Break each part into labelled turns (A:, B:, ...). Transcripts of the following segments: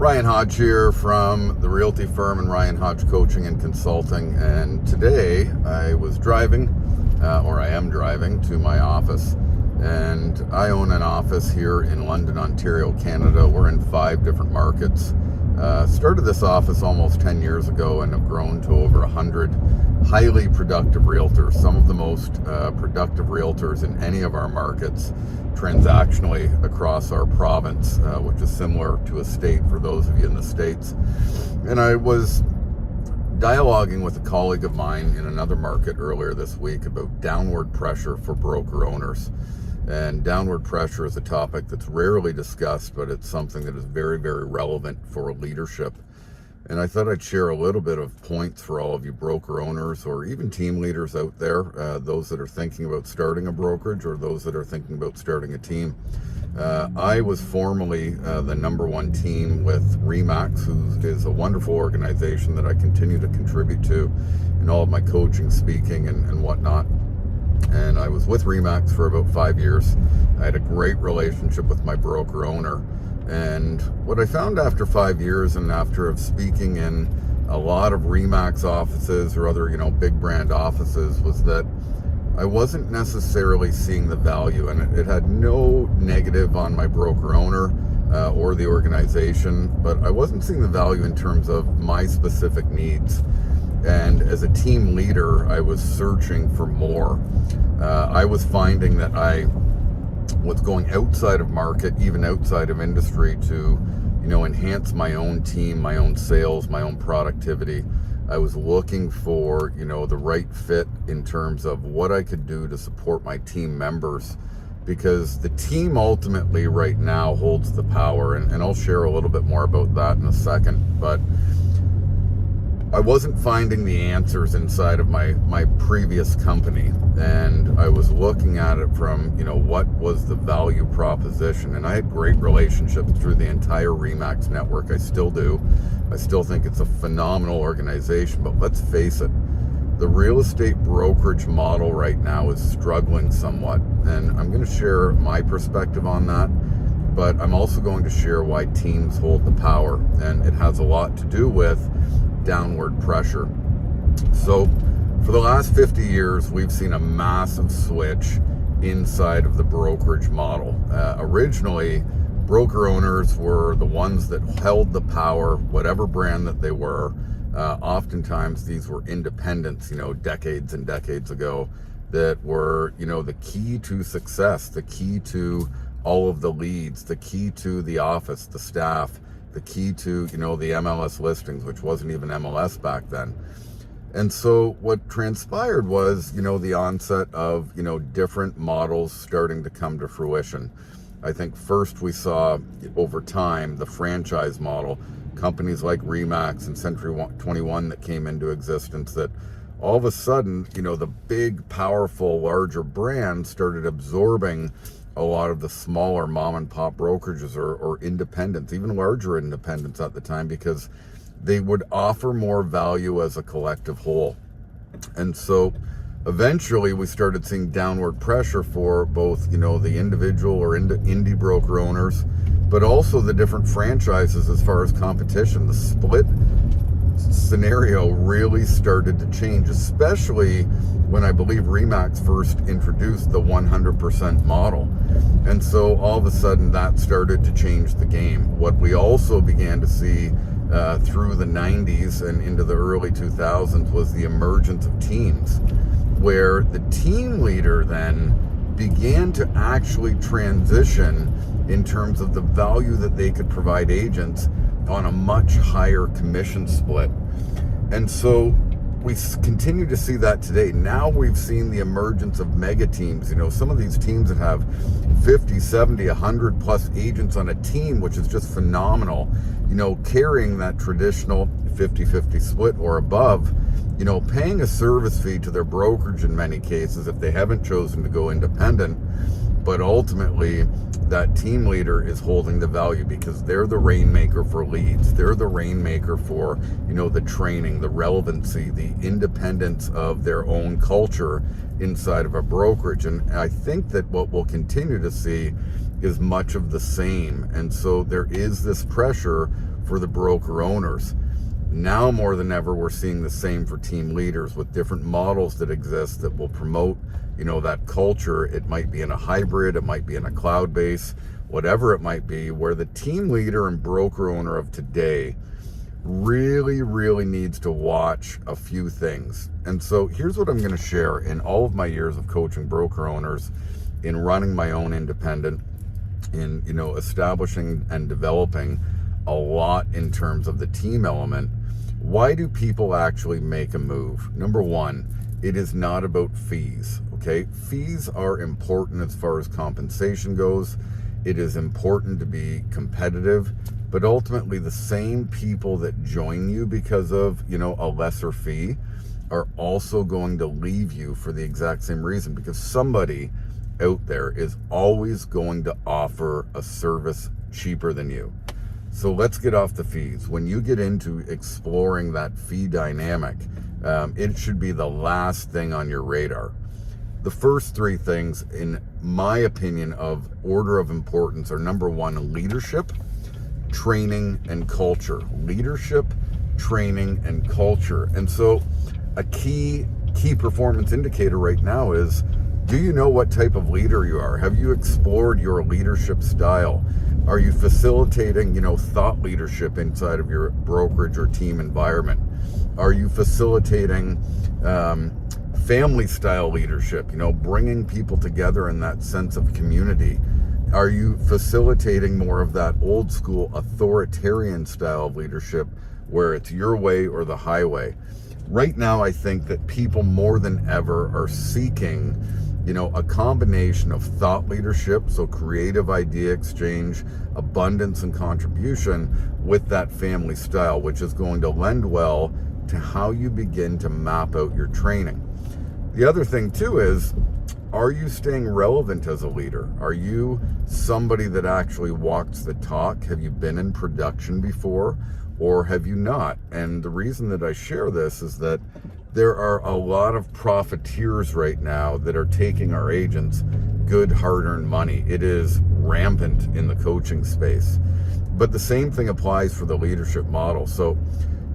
A: Ryan Hodge here from the realty firm and Ryan Hodge Coaching and Consulting, and today I was driving, or I am driving, to my office, and I own an office here in London, Ontario, Canada. We're in 5 different markets. Started this office almost 10 years ago and have grown to over 100 highly productive realtors, some of the most productive realtors in any of our markets transactionally across our province, which is similar to a state for those of you in the States. And I was dialoguing with a colleague of mine in another market earlier this week about downward pressure for broker owners. And downward pressure is a topic that's rarely discussed, but it's something that is very, very relevant for leadership. And I thought I'd share a little bit of points for all of you broker owners or even team leaders out there, those that are thinking about starting a brokerage or those that are thinking about starting a team. I was formerly the #1 team with RE/MAX, who is a wonderful organization that I continue to contribute to in all of my coaching, speaking, and whatnot. And I was with RE/MAX for about 5 years. I had a great relationship with my broker owner. And what I found after 5 years and after speaking in a lot of RE/MAX offices or other, big brand offices was that I wasn't necessarily seeing the value, and it had no negative on my broker owner or the organization, but I wasn't seeing the value in terms of my specific needs. And as a team leader, I was searching for more. I was finding that I was going outside of market, even outside of industry, to enhance my own team, my own sales, my own productivity. I was looking for the right fit in terms of what I could do to support my team members, because the team ultimately right now holds the power, and I'll share a little bit more about that in a second. But I wasn't finding the answers inside of my previous company, and I was looking at it from, what was the value proposition. And I had great relationships through the entire RE/MAX network. I still do. I still think it's a phenomenal organization, but let's face it, the real estate brokerage model right now is struggling somewhat. And I'm going to share my perspective on that, but I'm also going to share why teams hold the power, and it has a lot to do with downward pressure. So for the last 50 years, we've seen a massive switch inside of the brokerage model. Originally, broker owners were the ones that held the power, whatever brand that they were. Oftentimes these were independents, decades and decades ago, that were, the key to success, the key to all of the leads, the key to the office, the staff, the key to, the MLS listings, which wasn't even MLS back then. And so what transpired was, the onset of, different models starting to come to fruition. I think first we saw over time the franchise model, companies like RE/MAX and Century 21 that came into existence, that all of a sudden, the big, powerful, larger brands started absorbing a lot of the smaller mom and pop brokerages or independents, even larger independents at the time, because they would offer more value as a collective whole. And so eventually we started seeing downward pressure for both, the individual or indie broker owners, but also the different franchises as far as competition. The split scenario really started to change, especially when I believe RE/MAX first introduced the 100% model. And so all of a sudden that started to change the game. What we also began to see through the 90s and into the early 2000s was the emergence of teams, where the team leader then began to actually transition in terms of the value that they could provide agents on a much higher commission split. And so we continue to see that today. Now we've seen the emergence of mega teams, some of these teams that have 50, 70, 100 plus agents on a team, which is just phenomenal, carrying that traditional 50-50 split or above, paying a service fee to their brokerage in many cases if they haven't chosen to go independent. But ultimately, that team leader is holding the value because they're the rainmaker for leads. They're the rainmaker for, the training, the relevancy, the independence of their own culture inside of a brokerage. And I think that what we'll continue to see is much of the same. And so there is this pressure for the broker owners. Now more than ever, we're seeing the same for team leaders with different models that exist that will promote, that culture. It might be in a hybrid, it might be in a cloud base, whatever it might be, where the team leader and broker owner of today really, really needs to watch a few things. And so here's what I'm going to share in all of my years of coaching broker owners, in running my own independent, in, establishing and developing a lot in terms of the team element. Why do people actually make a move? Number one, it is not about fees, okay? Fees are important as far as compensation goes. It is important to be competitive, but ultimately the same people that join you because of, a lesser fee are also going to leave you for the exact same reason, because somebody out there is always going to offer a service cheaper than you. So let's get off the fees. When you get into exploring that fee dynamic, it should be the last thing on your radar. The first three things, in my opinion, of order of importance are: number one, leadership, training, and culture. Leadership, training, and culture. And so a key performance indicator right now is, do you know what type of leader you are? Have you explored your leadership style? Are you facilitating, thought leadership inside of your brokerage or team environment? Are you facilitating family style leadership, bringing people together in that sense of community? Are you facilitating more of that old school authoritarian style of leadership where it's your way or the highway? Right now, I think that people more than ever are seeking a combination of thought leadership, so creative idea exchange, abundance and contribution, with that family style, which is going to lend well to how you begin to map out your training. The other thing too is, are you staying relevant as a leader? Are you somebody that actually walks the talk? Have you been in production before, or have you not? And the reason that I share this is that there are a lot of profiteers right now that are taking our agents good hard-earned money. It is rampant in the coaching space. But the same thing applies for the leadership model. So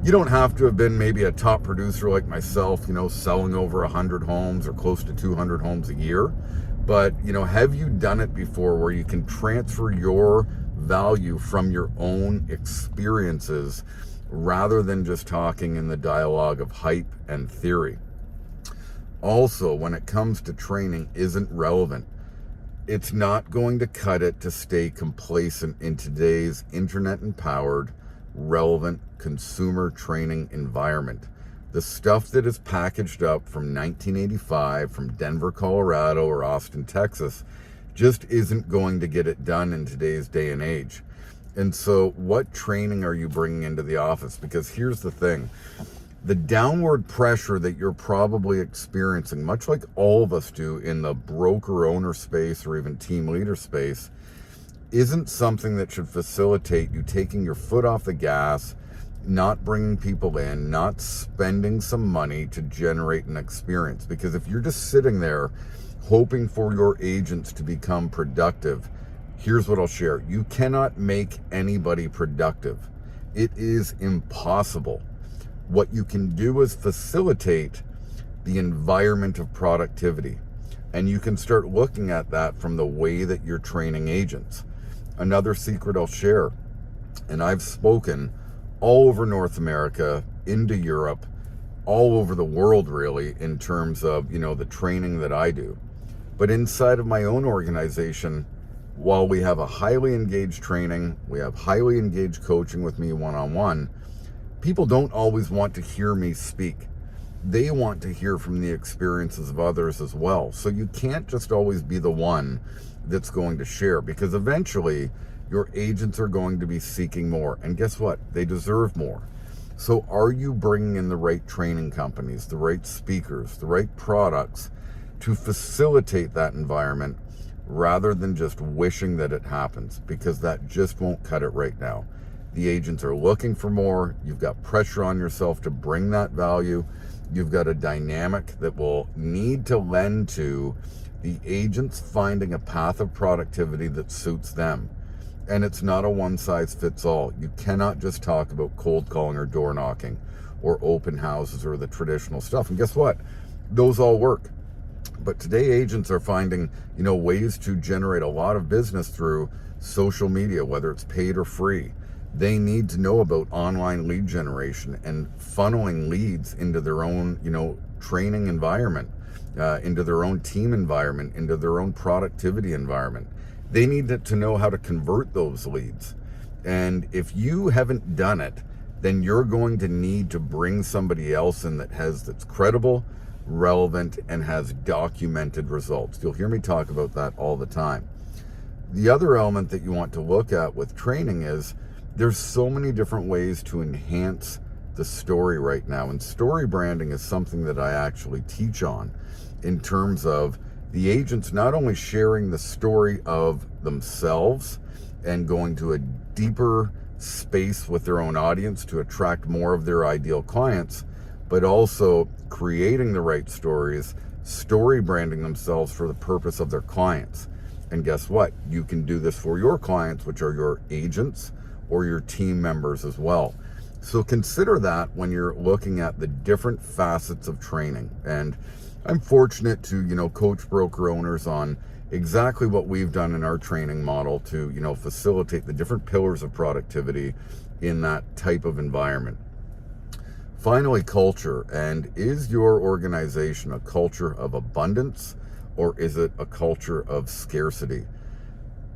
A: you don't have to have been maybe a top producer like myself, selling over 100 homes or close to 200 homes a year. But, have you done it before where you can transfer your value from your own experiences rather than just talking in the dialogue of hype and theory? Also, when it comes to training, isn't relevant. It's not going to cut it to stay complacent in today's internet-empowered, relevant consumer training environment. The stuff that is packaged up from 1985 from Denver, Colorado or Austin, Texas just isn't going to get it done in today's day and age. And so what training are you bringing into the office? Because here's the thing. The downward pressure that you're probably experiencing, much like all of us do in the broker owner space or even team leader space, isn't something that should facilitate you taking your foot off the gas, not bringing people in, not spending some money to generate an experience. Because if you're just sitting there hoping for your agents to become productive, here's what I'll share. You cannot make anybody productive. It is impossible. What you can do is facilitate the environment of productivity. And you can start looking at that from the way that you're training agents. Another secret I'll share, and I've spoken all over North America, into Europe, all over the world really, in terms of, the training that I do. But inside of my own organization, while we have a highly engaged training, we have highly engaged coaching with me one-on-one, people don't always want to hear me speak. They want to hear from the experiences of others as well. So you can't just always be the one that's going to share, because eventually your agents are going to be seeking more. And guess what? They deserve more. So are you bringing in the right training companies, the right speakers, the right products to facilitate that environment rather than just wishing that it happens? Because that just won't cut it right now. The agents are looking for more. You've got pressure on yourself to bring that value. You've got a dynamic that will need to lend to the agents finding a path of productivity that suits them. And it's not a one size fits all. You cannot just talk about cold calling or door knocking or open houses or the traditional stuff. And guess what? Those all work. But today agents are finding, ways to generate a lot of business through social media, whether it's paid or free. They need to know about online lead generation and funneling leads into their own, training environment, into their own team environment, into their own productivity environment. They need to know how to convert those leads. And if you haven't done it, then you're going to need to bring somebody else in that's credible, relevant, and has documented results. You'll hear me talk about that all the time. The other element that you want to look at with training is there's so many different ways to enhance the story right now. And story branding is something that I actually teach on in terms of the agents not only sharing the story of themselves and going to a deeper space with their own audience to attract more of their ideal clients, but also creating the right stories, story branding themselves for the purpose of their clients. And guess what? You can do this for your clients, which are your agents or your team members as well. So consider that when you're looking at the different facets of training. And I'm fortunate to, coach broker owners on exactly what we've done in our training model to, facilitate the different pillars of productivity in that type of environment. Finally, culture. And is your organization a culture of abundance or is it a culture of scarcity?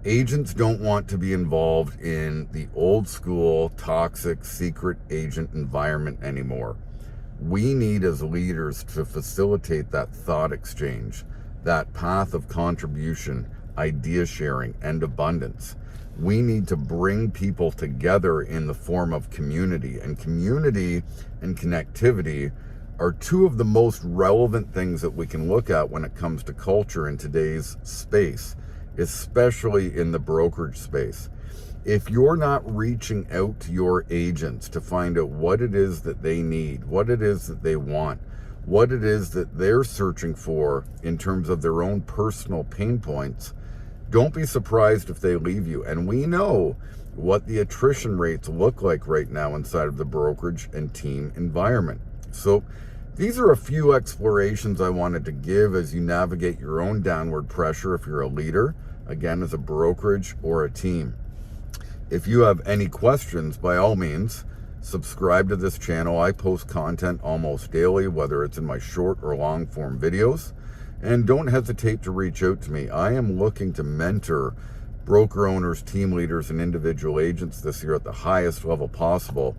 A: Agents don't want to be involved in the old school, toxic, secret agent environment anymore. We need as leaders to facilitate that thought exchange, that path of contribution, idea sharing, and abundance. We need to bring people together in the form of community. And community and connectivity are two of the most relevant things that we can look at when it comes to culture in today's space, especially in the brokerage space. If you're not reaching out to your agents to find out what it is that they need, what it is that they want, what it is that they're searching for in terms of their own personal pain points, don't be surprised if they leave you. And we know what the attrition rates look like right now inside of the brokerage and team environment. So these are a few explorations I wanted to give as you navigate your own downward pressure if you're a leader, again, as a brokerage or a team. If you have any questions, by all means, subscribe to this channel. I post content almost daily, whether it's in my short or long form videos. And don't hesitate to reach out to me. I am looking to mentor broker owners, team leaders, and individual agents this year at the highest level possible.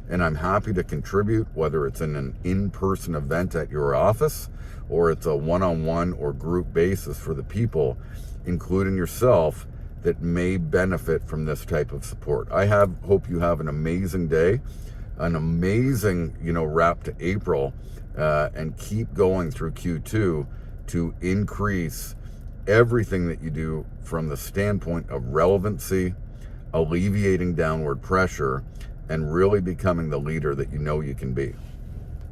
A: And I'm happy to contribute, whether it's in an in-person event at your office or it's a one-on-one or group basis for the people, including yourself, that may benefit from this type of support. Hope you have an amazing day, an amazing, wrap to April, and keep going through Q2 to increase everything that you do from the standpoint of relevancy, alleviating downward pressure, and really becoming the leader that you know you can be.